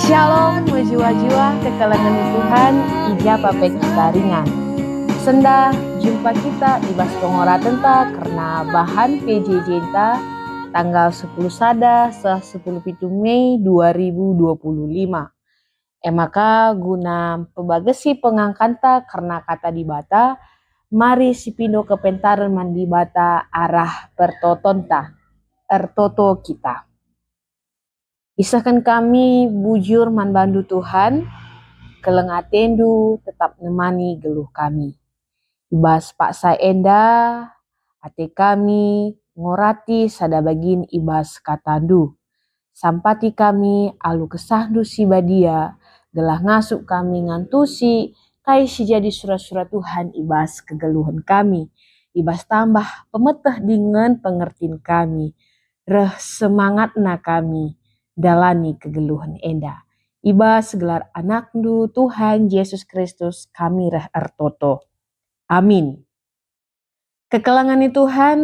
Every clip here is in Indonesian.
Shalom jiwa-jiwa kekalangan Tuhan, ija papek kita ringan. Sendah jumpa kita ibas pengora tenta karena bahan PJJ ta tanggal 10 sada 10 Mei 2025. Maka guna pebagesi pengangkanta karena kata di bata, mari sipindo kepentaran mandi bata arah pertotonta, ertoto kita. Isahkan kami bujur manbandu Tuhan, keleng atendu tetap nemani geluh kami. Ibas paksa enda, ate kami ngorati sada bagin ibas katandu. Sampati kami alu kesahdu si badia, gelah ngasuk kami ngantusi, kai si jadi surat-surat Tuhan ibas kegeluhan kami. Ibas tambah pemetah dengan pengertian kami, reh semangat na kami. Dalani kegeluhan enda. Iba segelar anakku Tuhan Yesus Kristus kami reh ertoto. Amin. Kekelangan Tuhan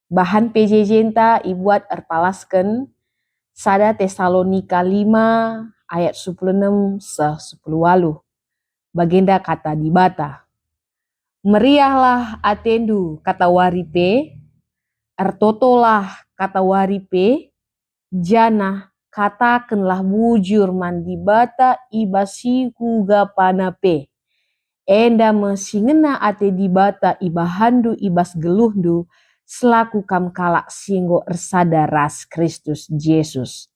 bahan PJJ ta ibuat erpalaskan sada Tesalonika 5 ayat 16 10 walu. Bagenda kata di bata. Meriahlah atendu kata waripe, ertotolah kata waripe, jana katakanlah bujur mandi bata ibasi huga panape. Enda mesingena ate di bata ibahandu ibas geluhdu selaku kam kalak singgo ersada ras Kristus Yesus.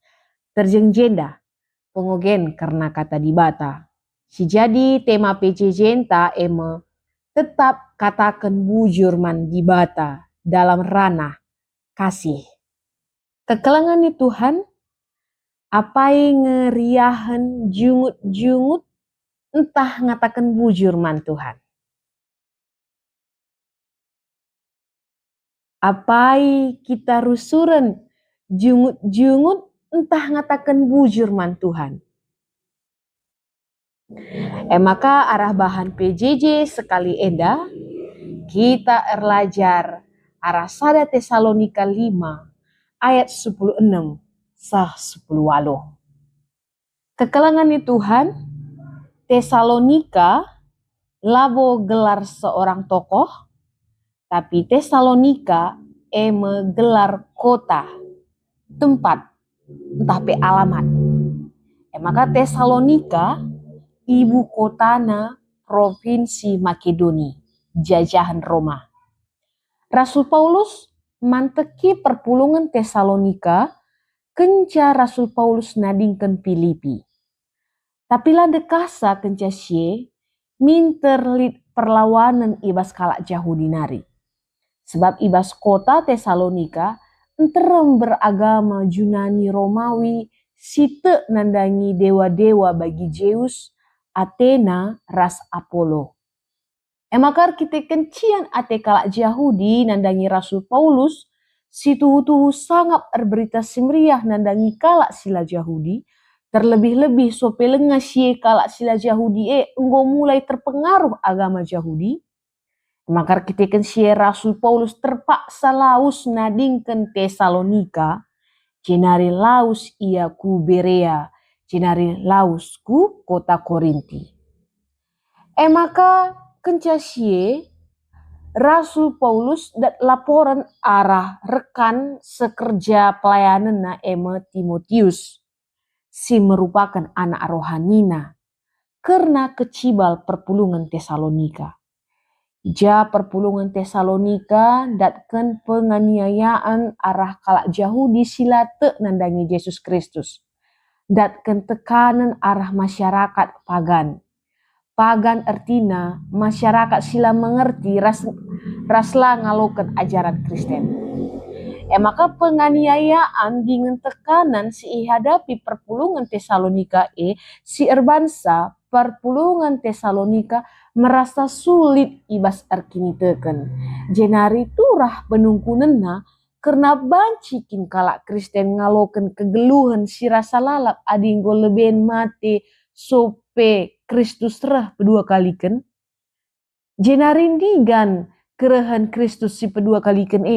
Terjengjenda pengogen karena kata di bata. Si jadi tema PJJ ta eme tetap katakan bujur mandi bata dalam ranah kasih. Kekelangan Tuhan, apai ngeriahan jungut-jungut entah ngatakan bujur man Tuhan. Apai kita rusuren jungut-jungut entah ngatakan bujur man Tuhan. Maka arah bahan PJJ sekali enda, kita erlajar arah sada Tesalonika 5 ayat 16 sah 10 walu. Kekelangan Tuhan, Tesalonika labo gelar seorang tokoh, tapi Tesalonika gelar kota, tempat, entah pe alamat. Maka Tesalonika ibu kotana provinsi Makedoni, jajahan Roma. Rasul Paulus manteki perpulungan Tesalonika, kenca Rasul Paulus nadingkan Filipi. Tapi lah dekasa kenca sie, minterlit perlawanan ibas kalak Yahudi nari. Sebab ibas kota Tesalonika, enterem beragama Yunani Romawi, site nandangi dewa-dewa bagi Zeus, Athena, ras Apollo. Makar kita kencian ate kalak Yahudi nandangi Rasul Paulus, si tuhu-tuhu sangat berberita semeriah nandangi kalak sila Yahudi, terlebih-lebih sopelenga sie kalak sila Yahudi enggo mulai terpengaruh agama Yahudi. Makar kita kencie Rasul Paulus terpaksa laus nadingkan Tesalonika, jenari laus ia ku Berea, jenari laus ku kota Korinti. Maka kencasie Rasul Paulus dat laporan arah rekan sekerja pelayanan na Timotius, si merupakan anak rohanina, karena kecibal perpulungan Tesalonika. Ja perpulungan Tesalonika datkan penganiayaan arah kalak Yahudi sila te nandangi Yesus Kristus. Datkan tekanan arah masyarakat pagan. Pagan artina masyarakat sila mengerti raslah ngalokan ajaran Kristen. Maka penganiayaan dengan tekanan si hadapi perpulungan Tesalonika si erbangsa perpulungan Tesalonika merasa sulit ibas arkiniteken. Jenari turah penungkunenna karena bancikin kalak Kristen ngalokan kegeluhan si rasa lalap adinggo leben mate sope Kristus reh kedua kaliken. Jenarin digan kerehan Kristus si kedua kaliken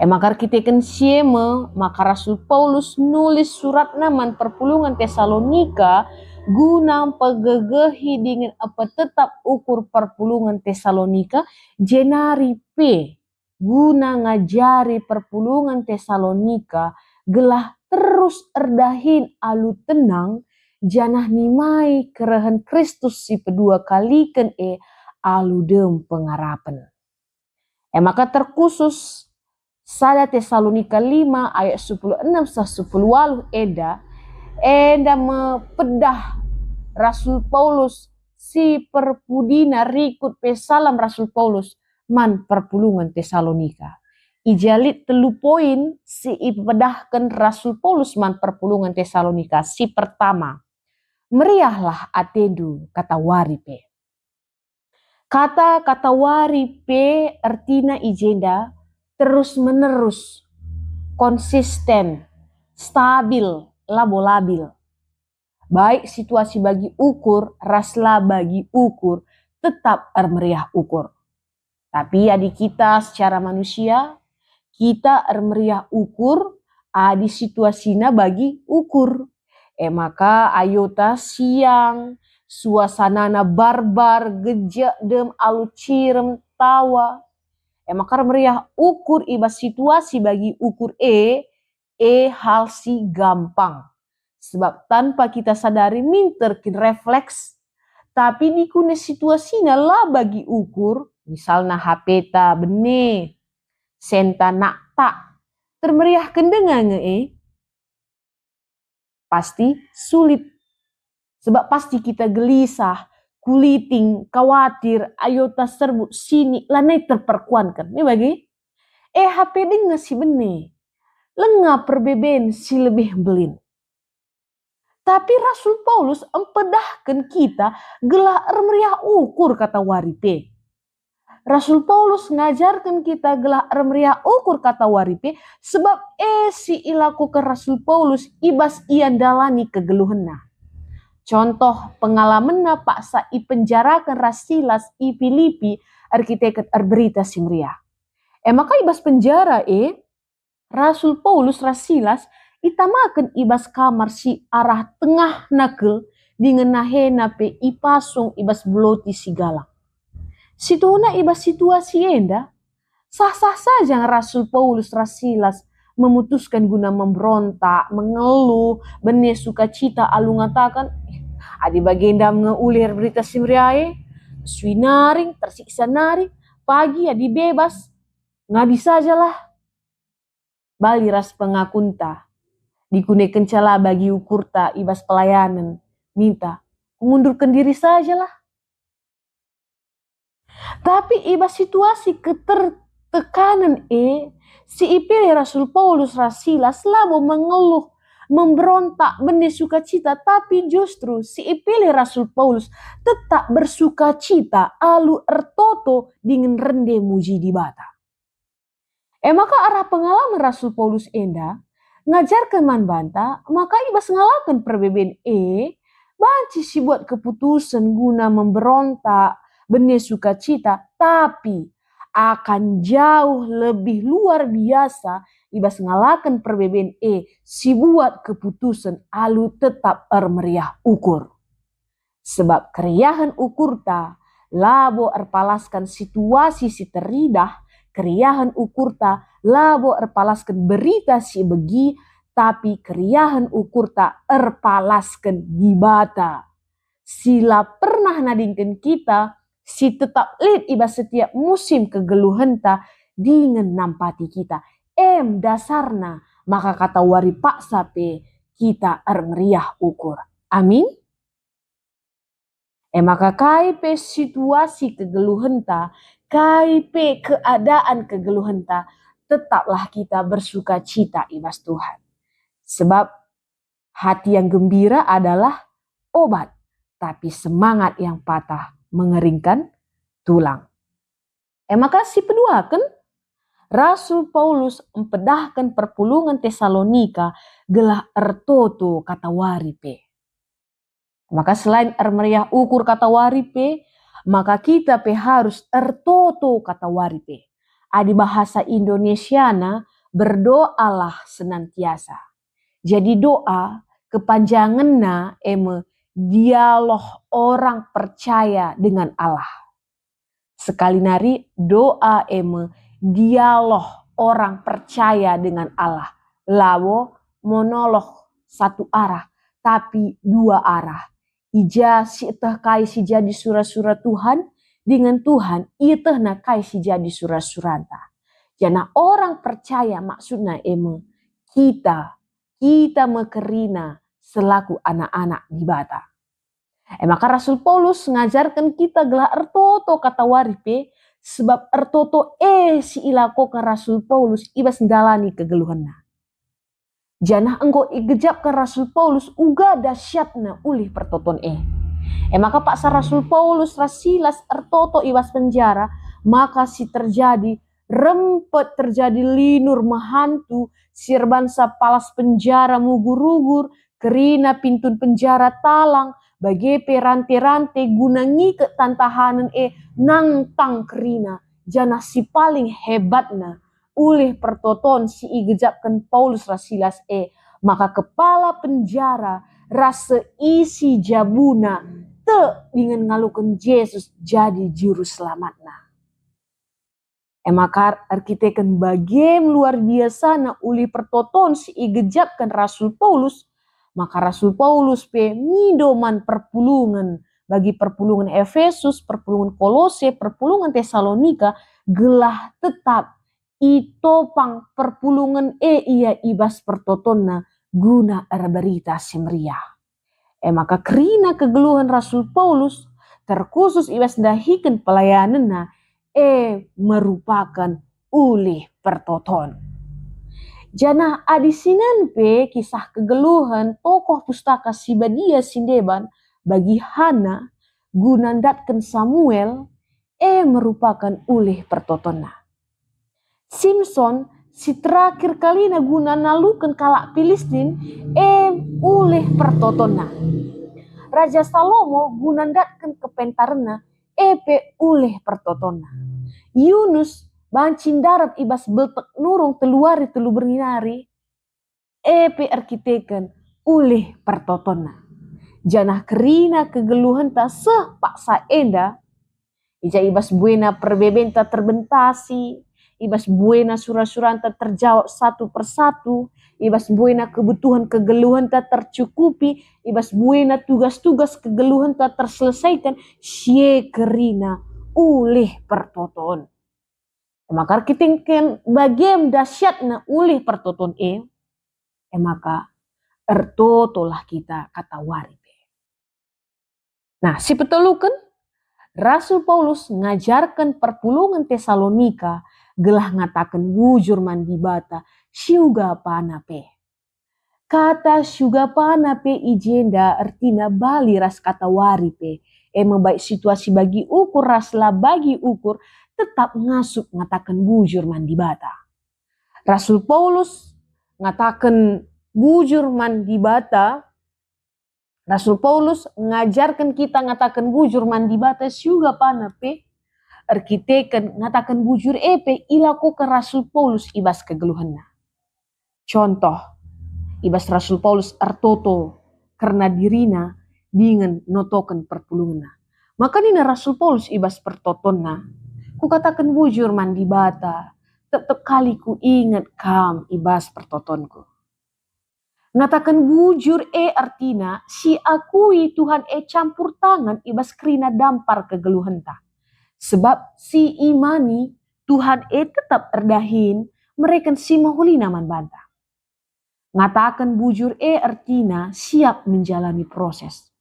Makar kita kan sieme, maka Rasul Paulus nulis surat naman perpulungan Tesalonika guna pegegehi dengan apa tetap ukur perpulungan Tesalonika jenari P guna ngajari perpulungan Tesalonika gelah terus erdahin alu tenang janah nimai kerahan Kristus si kedua kalikan alu dem pengarapan. Maka terkhusus sada Tesalonika 5 ayat 16 sa 10 eda mepedah Rasul Paulus si perpudina rikut pesalam Rasul Paulus man perpulungan Tesalonika. Ijalit telu poin si ipedahkan Rasul Paulus man perpulungan Tesalonika. Si pertama, meriahlah atedu kata waripe. Kata waripe artina ijenda terus menerus, konsisten, stabil, labil. Baik situasi bagi ukur, raslah bagi ukur, tetap meriah ukur. Tapi adik kita secara manusia, kita meriah ukur, adi situasinya bagi ukur. Maka ayota siang, suasanana barbar, gejak dem alu cirem tawa. Maka meriah ukur iba situasi bagi ukur hal si gampang. Sebab tanpa kita sadari minter kin refleks. Tapi di kune situasinya lah bagi ukur. Misalnya HP ta bene. Senta nak tak. Termeriah kendengan pasti sulit. Sebab pasti kita gelisah. Kuliting, khawatir, ayota serbu, sini, lanai terperkuankan. Ini bagi, HP dengar si bene. Lengah perbeben si lebih belin. Tapi Rasul Paulus empedahkan kita gelah meriah ukur kata waripe. Rasul Paulus ngajarkan kita gelah meriah ukur kata waripe sebab si ilakukan Rasul Paulus ibas ian dalani kegeluhena. Contoh pengalaman paksa penjarakan Rasilas i Filipi arkitek berita simria. Maka ibas penjara Rasul Paulus Rasilas itamakan ibas kamar si arah tengah nakel dengan nahena pe ipasung ibas bloti sigala. Situna ibas situasi enda sah-sah saja Rasul Paulus Rasilas memutuskan guna memberontak, mengeluh, bene sukacita alu ngatakan adi bagenda ngeulir berita simriae, sui naring, tersiksa naring, pagi adi bebas, ngabi sajalah. Bali ras pengakunta, dikune kencala bagi ukurta ibas pelayanan, minta, mengundurkan diri sajalah. Tapi ibas situasi ketertekanan si ipilih Rasul Paulus Rasilas labo mengeluh, memberontak, bene sukacita, tapi justru si ipilih Rasul Paulus tetap bersukacita alu ertoto dengan rende muji di bata. Maka arah pengalaman Rasul Paulus enda ngajarkan man banta, maka ibas ngalakan perbeben banci si buat keputusan guna memberontak, bene sukacita, tapi akan jauh lebih luar biasa ibas ngalakan perbeben si buat keputusan alu tetap meriah ukur. Sebab keriahan ukur ta labo erpalaskan situasi si teridah, keriahan ukur ta labo erpalaskan berita si begi, tapi keriahan ukur ta erpalaskan gibata. Sila pernah nadingkan kita si tetap lid ibas setiap musim kegeluhenta dengan nampati kita. Dasarna maka kata wari paksa pe kita meriah ukur. Amin. Maka kaipe situasi kegeluhenta, kaipe keadaan kegeluhenta, tetaplah kita bersuka cita ibas Tuhan. Sebab hati yang gembira adalah obat, tapi semangat yang patah mengeringkan tulang. Maka si kedua kan Rasul Paulus empedahkan perpulungan Tesalonika gelah ertoto kata waripe. Maka selain meriah ukur kata waripe, maka kita harus ertoto kata waripe. Di bahasa Indonesiana, berdoalah senantiasa. Jadi doa kepanjangannya dialog orang percaya dengan Allah. Sekali nari doa dialog orang percaya dengan Allah. Lawo monolog satu arah, tapi dua arah. Ija si teh kai si jadi surah-surah Tuhan dengan Tuhan, iteh na kai si jadi surah-suranta. Jana orang percaya maksudnya kita mekerina selaku anak-anak di bata. Maka Rasul Paulus ngajarkan kita gelah ertoto kata waripe, sebab ertoto si ilakokan Rasul Paulus ibas ndalani kegeluhanna. Janah engkau igejapkan Rasul Paulus uga dasyatna ulih pertoton maka paksa Rasul Paulus rasilas ertoto ibas penjara, maka si terjadi rempet, terjadi linur mahantu, sirbansa palas penjara mugur-ugur, kerina pintun penjara talang, bagi perante-rante gunangi ke tantahanan nangtang kerina. Jana si paling hebatna ulih pertoton si igejapkan Paulus rasilas maka kepala penjara rasa isi jabuna dengan ngalukan Yesus jadi juru selamatna. Maka arkitekan bagem luar biasa na uli pertoton si igejapkan Rasul Paulus, maka Rasul Paulus midoman perpulungan bagi perpulungan Efesus, perpulungan Kolose, perpulungan Tesalonika gelah tetap itopang perpulungan ia ibas pertotonna guna berita semeriah. Maka kerina kegeluhan Rasul Paulus terkhusus ibas dahikan pelayananna merupakan ulih pertoton. Jana adisinan kisah kegeluhan tokoh pustaka Sibadia Sindeban bagi Hana gunandatkan Samuel merupakan ulih pertotonna. Simpson si terakhir kali guna nalukan kalak Filistin ulih pertotonna. Raja Salomo gunandatkan kepentarna ulih pertotonna. Yunus bancin darat ibas beltek nurung teluari telu berinari arkiteken ulih pertotonna. Janah kerina kegeluhan tak seh paksa enda ija ibas buena perbebenta terbentasi, ibas buena surah-suranta terjawab satu persatu, ibas buena kebutuhan kegeluhan tak tercukupi, ibas buena tugas-tugas kegeluhan tak terselesaikan, sie kerina ulih pertoton. Maka kita bagem dasyatna ulih pertoton maka ertotolah kita kata waripe. Nah, si petelukan Rasul Paulus ngajarkan perpulungan Tesalonika gelah ngatakan wujur mandi bata syuga panape. Kata syuga panape ijenda artina bali ras kata waripe. Baik situasi bagi ukur raslah bagi ukur tetap ngasup ngatakan wujur mandi bata. Rasul Paulus ngatakan wujur mandi bata. Rasul Paulus ngajarkan kita ngatakan bujur mandi bata syuga panape arkiteken ngatakan bujur ilakukan Rasul Paulus ibas kegeluhanna. Contoh ibas Rasul Paulus ertoto karena dirina dengan notokan perpulunganna. Maka nina Rasul Paulus ibas pertotonna ku katakan bujur mandi bata tetap kali ku ingat kam ibas pertotonku. Ngatakan bujur artina si akui Tuhan campur tangan ibas kerina dampar kegeluhanta. Sebab si imani Tuhan tetap erdahin mereka si mahuli naman banta. Ngatakan bujur artina siap menjalani proses.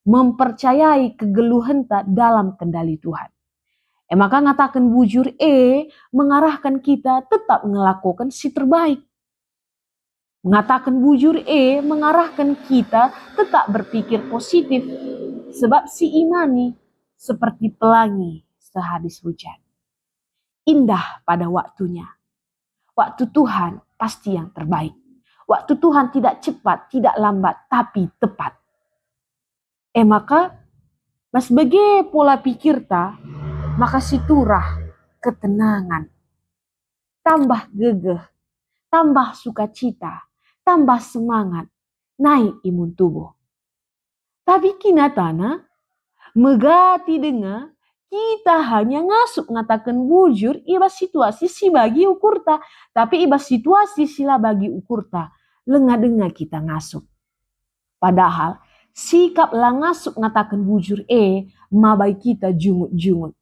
Mempercayai kegeluhanta dalam kendali Tuhan. Maka ngatakan bujur mengarahkan kita tetap melakukan si terbaik. Mengatakan bujur mengarahkan kita tetap berpikir positif. Sebab si imani seperti pelangi sehabis hujan. Indah pada waktunya. Waktu Tuhan pasti yang terbaik. Waktu Tuhan tidak cepat, tidak lambat, tapi tepat. Maka sebagai pola pikir ta, maka siturah ketenangan tambah gegeh, tambah sukacita, tambah semangat, naik imun tubuh. Tapi kinatana, megati dengar, kita hanya ngasup ngatakan bujur iba situasi si bagi ukurta. Tapi iba situasi sila bagi ukurta. Lenga-denga kita ngasup. Padahal sikap lah ngasup ngatakan bujur mabai kita jungut-jungut.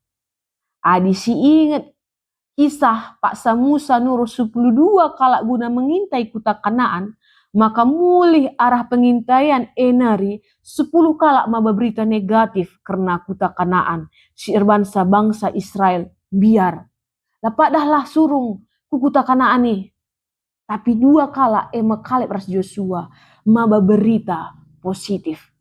Adi si ingat kisah Pak Samusa nurut 12 kalak guna mengintai kuta Kanaan, maka mulih arah pengintaian enari 10 kalak maba berita negatif karena kuta Kanaan. Si bangsa Israel biar. Dapatlah surung ku kuta Kanaan nih. Tapi 2 kalak Kaleb ras Joshua maba berita positif.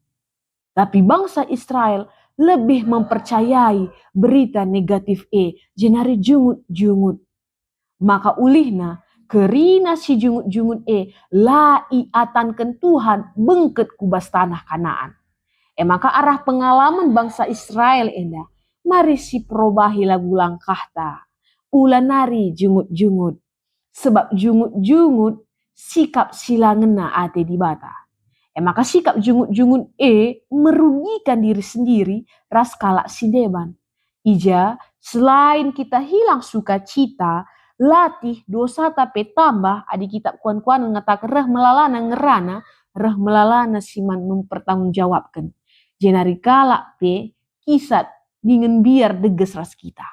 Tapi bangsa Israel lebih mempercayai berita negatif jenari jungut-jungut. Maka ulihna kerina si jungut-jungut la iatankan Tuhan bengket kubas tanah Kanaan. Maka arah pengalaman bangsa Israel enda mari si perubahi lagu langkah ta. Ulanari jungut-jungut. Sebab jungut-jungut sikap sila ngena ate di bata. Maka sikap jungut-jungut merugikan diri sendiri ras kalak sideban. Ija selain kita hilang sukacita, latih dosa tapi tambah adi kitab kuan-kuan mengatakan reh melalana ngerana, reh melalana siman mempertanggungjawabkan. Jenari kalak kisat dengan biar deges ras kita.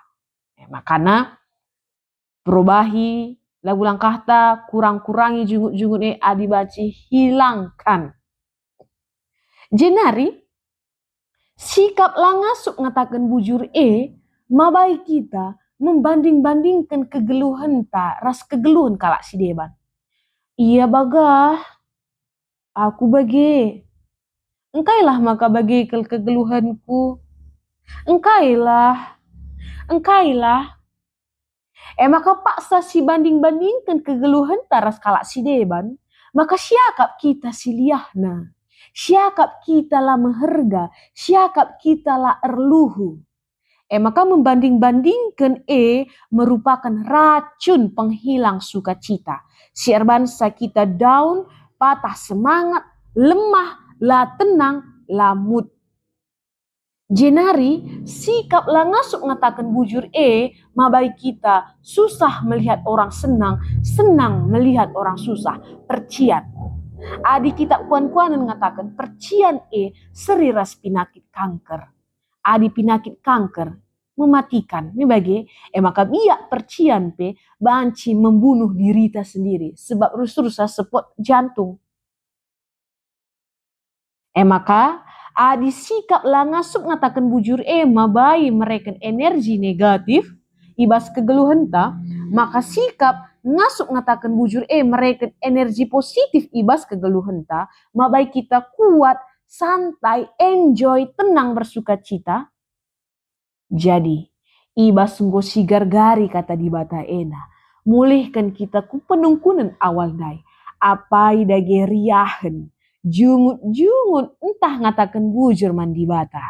Makanya perubahi lagu langkah ta kurang-kurangi jungut-jungut adi baci hilangkan. Jenari sikap langasuk ngatakan bujur mabai kita membanding-bandingkan kegeluhan ta ras kegeluhan kalak si deban. Iya bagah, aku bagi. Engkailah maka bagi kegeluhanku. Engkailah. Maka paksa si banding-bandingkan kegeluhan ta ras kalak si deban, maka siakap kita siliahna. Siakap kita lah meherga, siakap kita lah erluhu. Maka membanding-bandingkan merupakan racun penghilang sukacita. Siar bangsa kita down, patah semangat, lemah, lah tenang, lah mood. Jenari sikap lah ngasup ngatakan bujur mabai kita susah melihat orang senang, senang melihat orang susah. Percian. Adi kitab kuan-kuanan mengatakan percian seri ras penyakit kanker. Adi penyakit kanker mematikan. Ini bagi maka biak percian banci membunuh diri ta sendiri sebab rusa sepot jantung. Maka adi sikap lah ngasup ngatakan bujur mabai mereka energi negatif ibas kegeluhan ta, maka sikap ngasup ngatakan bujur mereka energi positif ibas kegeluhan ta, mabai kita kuat, santai, enjoy, tenang, bersuka cita. Jadi ibas sungguh sigar gari kata di bata ena, mulihkan kita ku penungkunan awal dai, apai dage riahen, jungut-jungut entah ngatakan bujur mandi bata.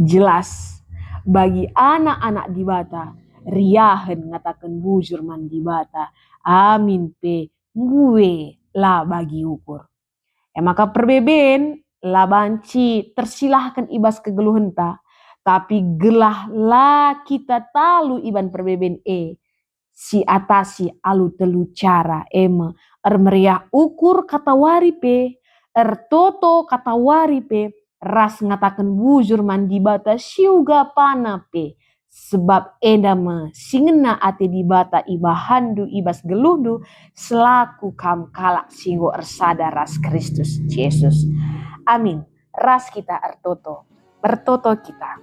Jelas bagi anak-anak di bata, riahen ngatakan bujur mandi bata. Amin gue lah bagi ukur. Maka perbeben lah banci tersilahkan ibas kegeluhan ta. Tapi gelah lah kita talu iban perbeben si atasi alu telu cara meriah ukur kata wari toto kata wari ras ngatakan bujur mandi bata siuga pana sebab edama singena ate di bata ibahandu ibas geluhdu selaku kam kalak singgo ersada ras Kristus Yesus. Amin. Ras kita bertoto kita.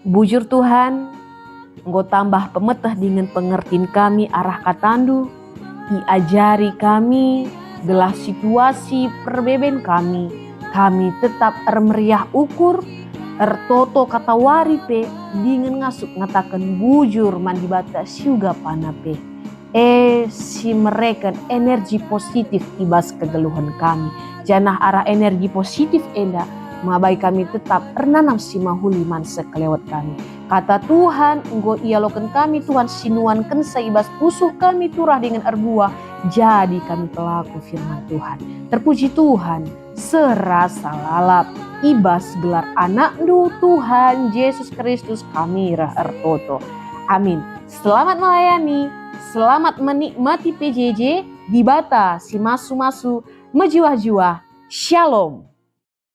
Bujur Tuhan, engkau tambah pemetah dengan pengertian kami arah katandu, iajari kami gelah situasi perbeben kami tetap meriah ukur, ertoto kata wari dengan ngasup ngatakan bujur mandi bata siuga panape. Si mereka energi positif ibas kegeluhan kami. Janah arah energi positif enda mabai kami tetap ernanam si mahuli man sekelewat kami. Kata Tuhan, engkau ialokan kami Tuhan sinuankan seibas pusuh kami turah dengan erbuah, jadi kami pelaku firman Tuhan. Terpuji Tuhan, serasa lalap ibas gelar anak du Tuhan Yesus Kristus kami rah ertoto. Amin. Selamat melayani, selamat menikmati PJJ, di bata si masu-masu, mejuah-juah. Shalom.